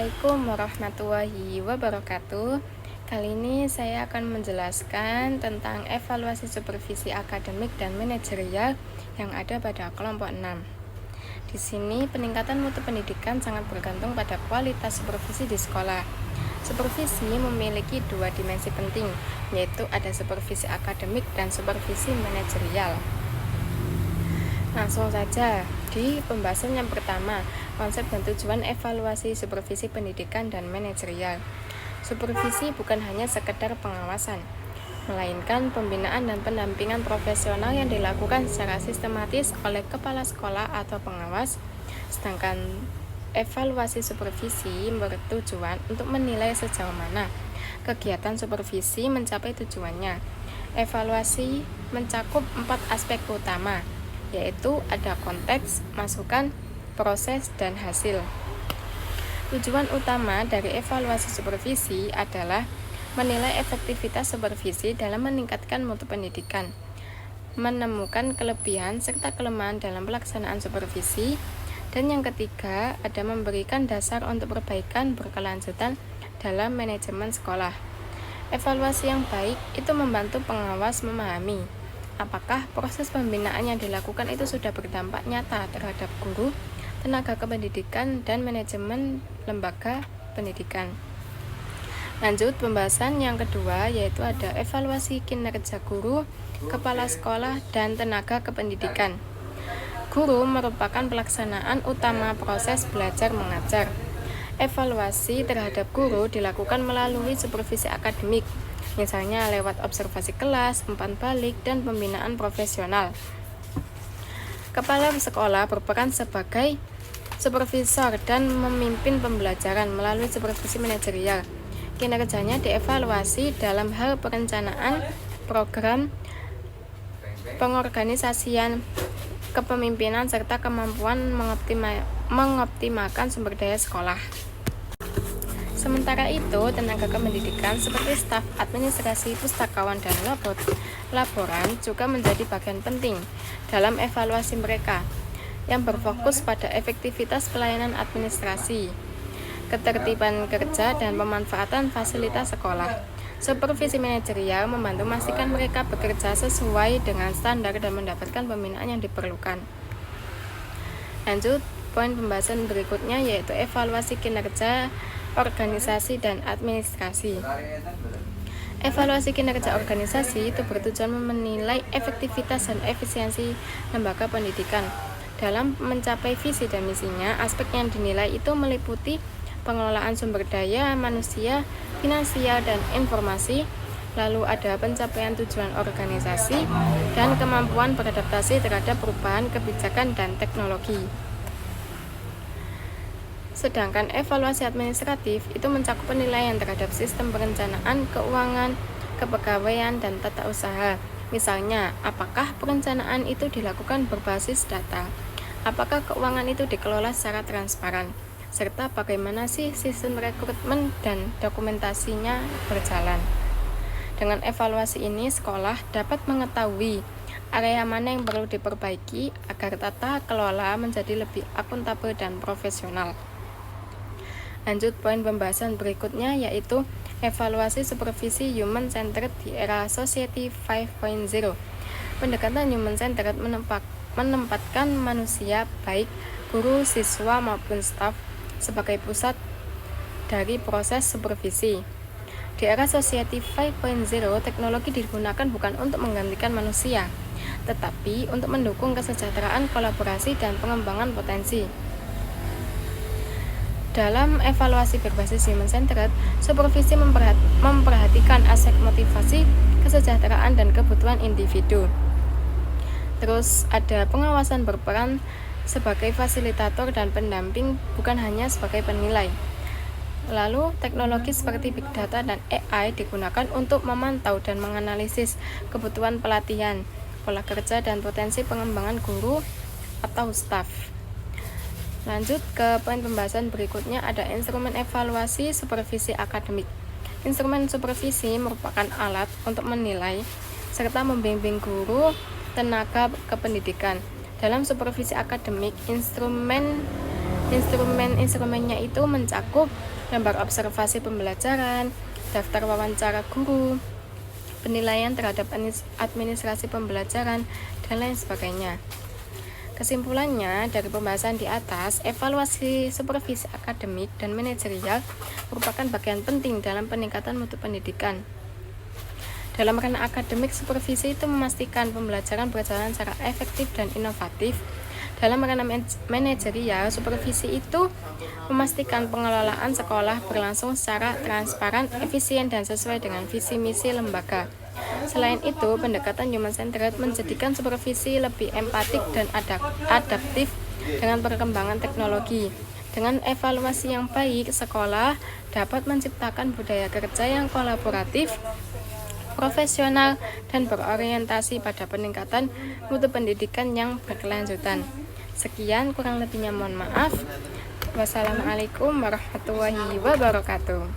Assalamualaikum warahmatullahi wabarakatuh. Kali ini saya akan menjelaskan tentang evaluasi supervisi akademik dan manajerial yang ada pada kelompok 6. Di sini peningkatan mutu pendidikan sangat bergantung pada kualitas supervisi di sekolah. Supervisi memiliki dua dimensi penting, yaitu ada supervisi akademik dan supervisi manajerial. Langsung saja di pembahasan yang pertama, konsep dan tujuan evaluasi supervisi pendidikan dan manajerial. Supervisi bukan hanya sekedar pengawasan, melainkan pembinaan dan pendampingan profesional yang dilakukan secara sistematis oleh kepala sekolah atau pengawas. Sedangkan evaluasi supervisi bertujuan untuk menilai sejauh mana kegiatan supervisi mencapai tujuannya. Evaluasi mencakup 4 aspek utama, yaitu ada konteks, masukan, proses, dan hasil. Tujuan utama dari evaluasi supervisi adalah menilai efektivitas supervisi dalam meningkatkan mutu pendidikan, menemukan kelebihan serta kelemahan dalam pelaksanaan supervisi, dan yang ketiga ada memberikan dasar untuk perbaikan berkelanjutan dalam manajemen sekolah. Evaluasi yang baik itu membantu pengawas memahami apakah proses pembinaan yang dilakukan itu sudah berdampak nyata terhadap guru, tenaga kependidikan, dan manajemen lembaga pendidikan. Lanjut pembahasan yang kedua, yaitu ada evaluasi kinerja guru, kepala sekolah, dan tenaga kependidikan. Guru merupakan pelaksanaan utama proses belajar mengajar. Evaluasi terhadap guru dilakukan melalui supervisi akademik, misalnya lewat observasi kelas, umpan balik, dan pembinaan profesional. Kepala sekolah berperan sebagai supervisor dan memimpin pembelajaran melalui supervisi manajerial. Kinerjanya dievaluasi dalam hal perencanaan, program, pengorganisasian, kepemimpinan, serta kemampuan mengoptimalkan sumber daya sekolah. Sementara itu, tenaga kependidikan seperti staf administrasi, pustakawan, dan laboran juga menjadi bagian penting dalam evaluasi mereka, yang berfokus pada efektivitas pelayanan administrasi, ketertiban kerja, dan pemanfaatan fasilitas sekolah. Supervisi manajerial membantu memastikan mereka bekerja sesuai dengan standar dan mendapatkan pembinaan yang diperlukan. Lanjut, poin pembahasan berikutnya yaitu evaluasi kinerja organisasi dan administrasi. Evaluasi kinerja organisasi itu bertujuan menilai efektivitas dan efisiensi lembaga pendidikan. Dalam mencapai visi dan misinya, aspek yang dinilai itu meliputi pengelolaan sumber daya manusia, finansial, dan informasi, lalu ada pencapaian tujuan organisasi, dan kemampuan beradaptasi terhadap perubahan kebijakan dan teknologi. Sedangkan evaluasi administratif itu mencakup penilaian terhadap sistem perencanaan, keuangan, kepegawaian, dan tata usaha. Misalnya, apakah perencanaan itu dilakukan berbasis data? Apakah keuangan itu dikelola secara transparan? Serta bagaimana sih sistem rekrutmen dan dokumentasinya berjalan? Dengan evaluasi ini, sekolah dapat mengetahui area mana yang perlu diperbaiki agar tata kelola menjadi lebih akuntabel dan profesional. Lanjut poin pembahasan berikutnya yaitu evaluasi supervisi human centered di era Society 5.0. Pendekatan human centered menempatkan manusia baik guru, siswa maupun staf sebagai pusat dari proses supervisi. Di era Society 5.0, teknologi digunakan bukan untuk menggantikan manusia, tetapi untuk mendukung kesejahteraan, kolaborasi, dan pengembangan potensi. Dalam evaluasi berbasis human centered, supervisi memperhatikan aspek motivasi, kesejahteraan, dan kebutuhan individu. Terus ada pengawasan berperan sebagai fasilitator dan pendamping, bukan hanya sebagai penilai. Lalu, teknologi seperti Big Data dan AI digunakan untuk memantau dan menganalisis kebutuhan pelatihan, pola kerja, dan potensi pengembangan guru atau staf. Lanjut ke poin pembahasan berikutnya ada instrumen evaluasi supervisi akademik. Instrumen supervisi merupakan alat untuk menilai serta membimbing guru, tenaga kependidikan. Dalam supervisi akademik, instrumennya itu mencakup lembar observasi pembelajaran, daftar wawancara guru, penilaian terhadap administrasi pembelajaran, dan lain sebagainya. Kesimpulannya, dari pembahasan di atas, evaluasi supervisi akademik dan manajerial merupakan bagian penting dalam peningkatan mutu pendidikan. Dalam ranah akademik, supervisi itu memastikan pembelajaran berjalan secara efektif dan inovatif. Dalam ranah manajerial, supervisi itu memastikan pengelolaan sekolah berlangsung secara transparan, efisien, dan sesuai dengan visi misi lembaga. Selain itu, pendekatan human-centered menjadikan supervisi lebih empatik dan adaptif dengan perkembangan teknologi. Dengan evaluasi yang baik, sekolah dapat menciptakan budaya kerja yang kolaboratif, profesional, dan berorientasi pada peningkatan mutu pendidikan yang berkelanjutan. Sekian, kurang lebihnya mohon maaf. Wassalamualaikum warahmatullahi wabarakatuh.